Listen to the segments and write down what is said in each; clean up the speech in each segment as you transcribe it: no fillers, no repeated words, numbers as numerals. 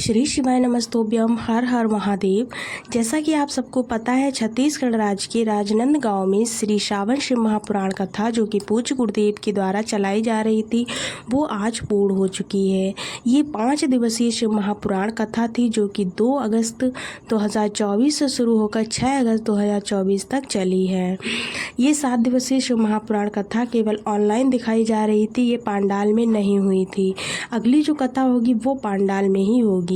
श्री शिवाय नमस्तोभ्यम। हर हर महादेव। जैसा कि आप सबको पता है, छत्तीसगढ़ राज्य के राजनांदगांव में श्री श्रावण शिव महापुराण कथा जो कि पूज्य गुरुदेव के द्वारा चलाई जा रही थी, वो आज पूर्ण हो चुकी है। ये 5 दिवसीय शिव महापुराण कथा थी जो कि 2 अगस्त 2024 से शुरू होकर 6 अगस्त 2024 तक चली है। ये 7 दिवसीय शिव महापुराण कथा केवल ऑनलाइन दिखाई जा रही थी, ये पांडाल में नहीं हुई थी। अगली जो कथा होगी वो पांडाल में ही होगी।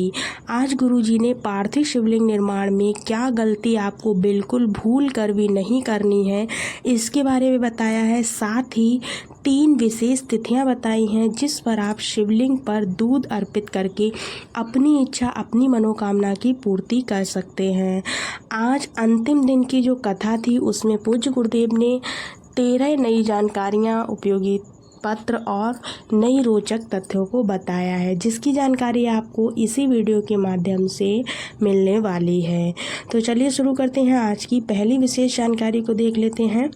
आज गुरुजी ने पार्थिव शिवलिंग निर्माण में क्या गलती आपको बिल्कुल भूल कर भी नहीं करनी है, इसके बारे में बताया है। साथ ही 3 विशेष तिथियां बताई हैं जिस पर आप शिवलिंग पर दूध अर्पित करके अपनी इच्छा, अपनी मनोकामना की पूर्ति कर सकते हैं। आज अंतिम दिन की जो कथा थी उसमें पूज्य गुरुदेव ने 13 नई जानकारियां, उपयोगी पत्र और नई रोचक तथ्यों को बताया है, जिसकी जानकारी आपको इसी वीडियो के माध्यम से मिलने वाली है। तो चलिए शुरू करते हैं। आज की पहली विशेष जानकारी को देख लेते हैं।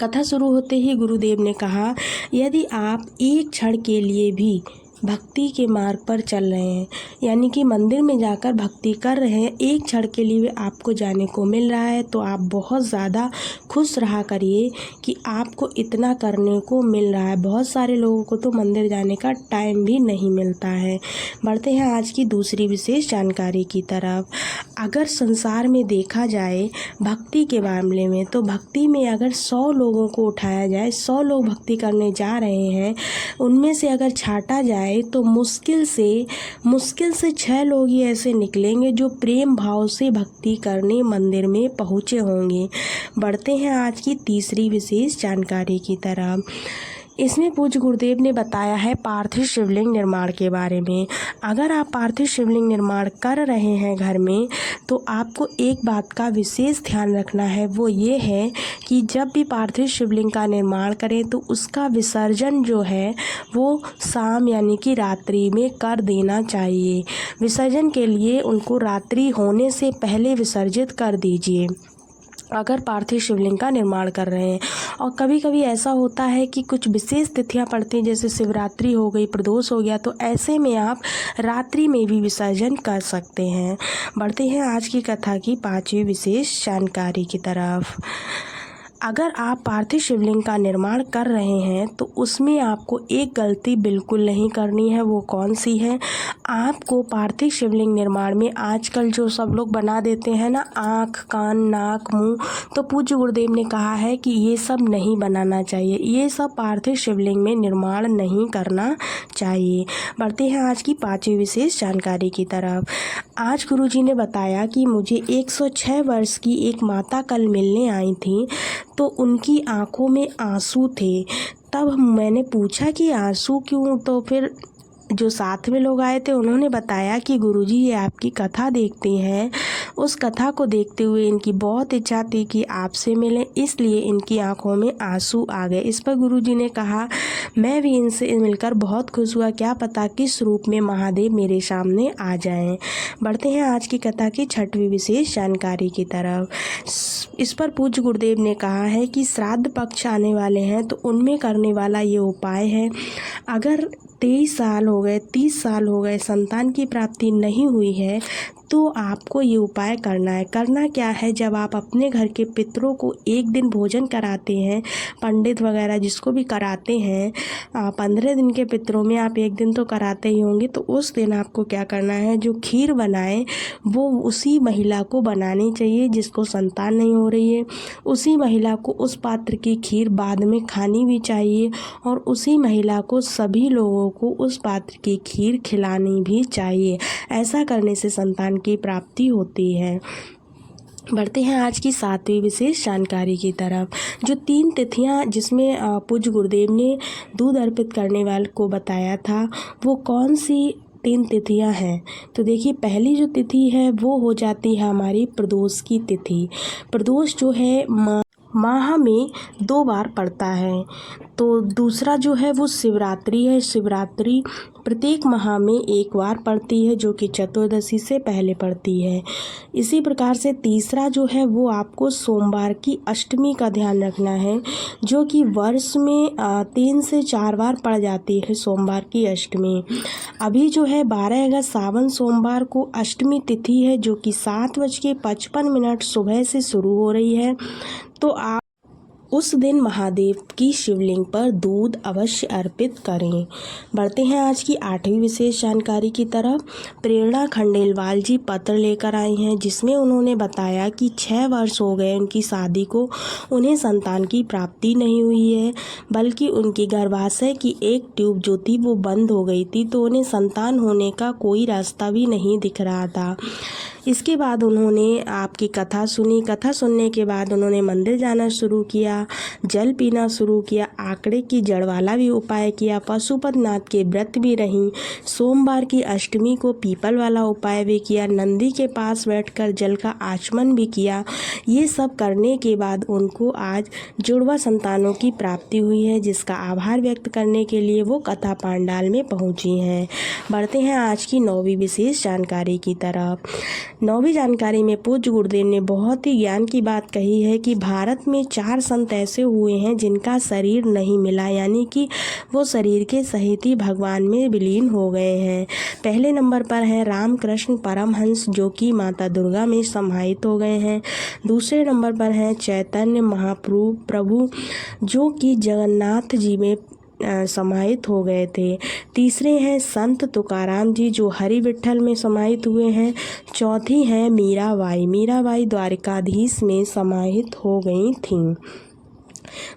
कथा शुरू होते ही गुरुदेव ने कहा, यदि आप एक क्षण के लिए भी भक्ति के मार्ग पर चल रहे हैं, यानी कि मंदिर में जाकर भक्ति कर रहे हैं, एक क्षण के लिए आपको जाने को मिल रहा है, तो आप बहुत ज़्यादा खुश रहा करिए कि आपको इतना करने को मिल रहा है। बहुत सारे लोगों को तो मंदिर जाने का टाइम भी नहीं मिलता है। बढ़ते हैं आज की दूसरी विशेष जानकारी की तरफ। अगर संसार में देखा जाए भक्ति के मामले में, तो भक्ति में अगर 100 लोगों को उठाया जाए, 100 लोग भक्ति करने जा रहे हैं, उनमें से अगर छांटा जाए तो मुश्किल से 6 लोग ही ऐसे निकलेंगे जो प्रेम भाव से भक्ति करने मंदिर में पहुँचे होंगे। बढ़ते हैं आज की तीसरी विशेष जानकारी की तरफ। इसमें पूज्य गुरुदेव ने बताया है पार्थिव शिवलिंग निर्माण के बारे में। अगर आप पार्थिव शिवलिंग निर्माण कर रहे हैं घर में, तो आपको एक बात का विशेष ध्यान रखना है, वो ये है कि जब भी पार्थिव शिवलिंग का निर्माण करें तो उसका विसर्जन जो है वो शाम यानी कि रात्रि में कर देना चाहिए। विसर्जन के लिए उनको रात्रि होने से पहले विसर्जित कर दीजिए अगर पार्थिव शिवलिंग का निर्माण कर रहे हैं। और कभी कभी ऐसा होता है कि कुछ विशेष तिथियां पड़ती हैं, जैसे शिवरात्रि हो गई, प्रदोष हो गया, तो ऐसे में आप रात्रि में भी विसर्जन कर सकते हैं। बढ़ते हैं आज की कथा की 5वीं विशेष जानकारी की तरफ। अगर आप पार्थिव शिवलिंग का निर्माण कर रहे हैं तो उसमें आपको एक गलती बिल्कुल नहीं करनी है। वो कौन सी है? आपको पार्थिव शिवलिंग निर्माण में आजकल जो सब लोग बना देते हैं ना, आँख, कान, नाक, मुंह, तो पूज्य गुरुदेव ने कहा है कि ये सब नहीं बनाना चाहिए। ये सब पार्थिव शिवलिंग में निर्माण नहीं करना चाहिए। बढ़ते हैं आज की 5वीं विशेष जानकारी की तरफ। आज गुरुजी ने बताया कि मुझे 106 वर्ष की एक माता कल मिलने आई थी, तो उनकी आंखों में आंसू थे। तब मैंने पूछा कि आंसू क्यों? तो फिर जो साथ में लोग आए थे उन्होंने बताया कि गुरुजी ये आपकी कथा देखते हैं, उस कथा को देखते हुए इनकी बहुत इच्छा थी कि आपसे मिलें, इसलिए इनकी आंखों में आंसू आ गए। इस पर गुरुजी ने कहा, मैं भी इनसे मिलकर बहुत खुश हुआ, क्या पता किस रूप में महादेव मेरे सामने आ जाएं। बढ़ते हैं आज की कथा की 6वीं विशेष जानकारी की तरफ। इस पर पूज्य गुरुदेव ने कहा है कि श्राद्ध पक्ष आने वाले हैं, तो उनमें करने वाला ये उपाय है। अगर 23 साल हो गए, 30 साल हो गए, संतान की प्राप्ति नहीं हुई है, तो आपको ये उपाय करना है। करना क्या है? जब आप अपने घर के पितरों को एक दिन भोजन कराते हैं, पंडित वगैरह जिसको भी कराते हैं, 15 दिन के पितरों में आप एक दिन तो कराते ही होंगे, तो उस दिन आपको क्या करना है, जो खीर बनाए वो उसी महिला को बनानी चाहिए जिसको संतान नहीं हो रही है। उसी महिला को उस पात्र की खीर बाद में खानी भी चाहिए, और उसी महिला को सभी लोगों को उस पात्र की खीर खिलानी भी चाहिए। ऐसा करने से संतान की प्राप्ति होती है। बढ़ते हैं आज की 7वीं विशेष जानकारी की तरफ। जो 3 तिथियां जिसमें पूज्य गुरुदेव ने दूध अर्पित करने वाले को बताया था, वो कौन सी 3 तिथियां हैं? तो देखिए, पहली जो तिथि है वो हो जाती है हमारी प्रदोष की तिथि। प्रदोष जो है माह में 2 बार पड़ता है। तो दूसरा जो है वो शिवरात्रि है। शिवरात्रि प्रत्येक माह में 1 बार पड़ती है, जो कि चतुर्दशी से पहले पड़ती है। इसी प्रकार से तीसरा जो है वो आपको सोमवार की अष्टमी का ध्यान रखना है, जो कि वर्ष में 3 से 4 बार पड़ जाती है सोमवार की अष्टमी। अभी जो है 12 अगस्त सावन सोमवार को अष्टमी तिथि है, जो कि 7:55 सुबह से शुरू हो रही है। तो आप उस दिन महादेव की शिवलिंग पर दूध अवश्य अर्पित करें। बढ़ते हैं आज की 8वीं विशेष जानकारी की तरफ। प्रेरणा खंडेलवाल जी पत्र लेकर आई हैं, जिसमें उन्होंने बताया कि 6 वर्ष हो गए उनकी शादी को, उन्हें संतान की प्राप्ति नहीं हुई है, बल्कि उनकी गर्भाशय की एक ट्यूब जो थी वो बंद हो गई थी, तो उन्हें संतान होने का कोई रास्ता भी नहीं दिख रहा था। इसके बाद उन्होंने आपकी कथा सुनी। कथा सुनने के बाद उन्होंने मंदिर जाना शुरू किया, जल पीना शुरू किया, आंकड़े की जड़ वाला भी उपाय किया, पशुपतिनाथ के व्रत भी रहीं, सोमवार की अष्टमी को पीपल वाला उपाय भी किया, नंदी के पास बैठकर जल का आचमन भी किया। ये सब करने के बाद उनको आज जुड़वा संतानों की प्राप्ति हुई है, जिसका आभार व्यक्त करने के लिए वो कथा पांडाल में पहुंची हैं। बढ़ते हैं आज की 9वीं विशेष जानकारी की तरफ। 9वीं जानकारी में पूज्य गुरुदेव ने बहुत ही ज्ञान की बात कही है कि भारत में 4 संत ऐसे हुए हैं जिनका शरीर नहीं मिला, यानी कि वो शरीर के सहित ही भगवान में विलीन हो गए हैं। पहले नंबर पर है रामकृष्ण परमहंस, जो कि माता दुर्गा में समाहित हो गए हैं। दूसरे नंबर पर है चैतन्य महाप्रभु, जो कि जगन्नाथ जी में समाहित हो गए थे। तीसरे हैं संत तुकाराम जी, जो हरि विठ्ठल में समाहित हुए हैं। चौथी हैं मीराबाई द्वारिकाधीश में समाहित हो गई थीं।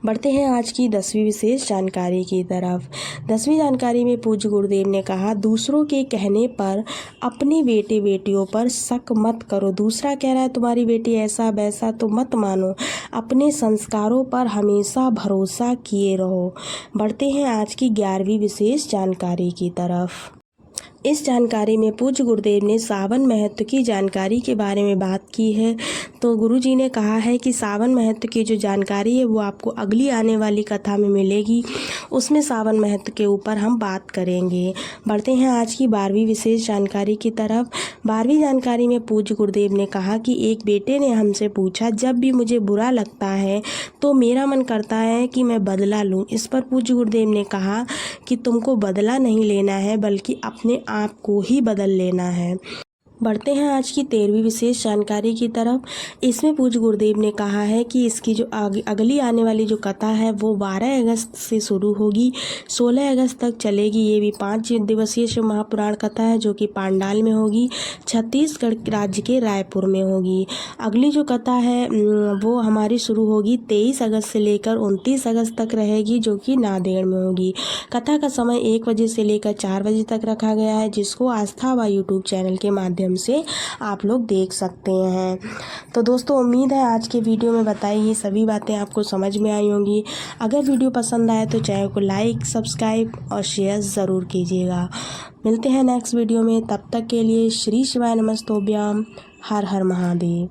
बढ़ते हैं आज की 10वीं विशेष जानकारी की तरफ। 10वीं जानकारी में पूज्य गुरुदेव ने कहा, दूसरों के कहने पर अपने बेटे बेटियों पर शक मत करो। दूसरा कह रहा है तुम्हारी बेटी ऐसा वैसा, तो मत मानो, अपने संस्कारों पर हमेशा भरोसा किए रहो। बढ़ते हैं आज की 11वीं विशेष जानकारी की तरफ। इस जानकारी में पूज्य गुरुदेव ने सावन महत्व की जानकारी के बारे में बात की है। तो गुरुजी ने कहा है कि सावन महत्व की जो जानकारी है वो आपको अगली आने वाली कथा में मिलेगी, उसमें सावन महत्व के ऊपर हम बात करेंगे। बढ़ते हैं आज की 12वीं विशेष जानकारी की तरफ। 12वीं जानकारी में पूज्य गुरुदेव ने कहा कि एक बेटे ने हमसे पूछा, जब भी मुझे बुरा लगता है तो मेरा मन करता है कि मैं बदला लूँ। इस पर पूज्य गुरुदेव ने कहा कि तुमको बदला नहीं लेना है, बल्कि अपने आप को ही बदल लेना है। बढ़ते हैं आज की 13वीं विशेष जानकारी की तरफ। इसमें पूज्य गुरुदेव ने कहा है कि इसकी जो अगली आने वाली जो कथा है वो 12 अगस्त से शुरू होगी, 16 अगस्त तक चलेगी। ये भी 5 दिवसीय शिव महापुराण कथा है, जो कि पांडाल में होगी, छत्तीसगढ़ राज्य के रायपुर में होगी। अगली जो कथा है वो हमारी शुरू होगी 23 अगस्त से लेकर 29 अगस्त तक रहेगी, जो कि नांदेड़ में होगी। कथा का समय 1 बजे से लेकर 4 बजे तक रखा गया है, जिसको आस्था व यूट्यूब चैनल के माध्यम से आप लोग देख सकते हैं। तो दोस्तों, उम्मीद है आज के वीडियो में बताई ये सभी बातें आपको समझ में आई होंगी। अगर वीडियो पसंद आए तो चैनल को लाइक, सब्सक्राइब और शेयर ज़रूर कीजिएगा। मिलते हैं नेक्स्ट वीडियो में, तब तक के लिए श्री शिवाय नमस्तोभ्याम। हर हर महादेव।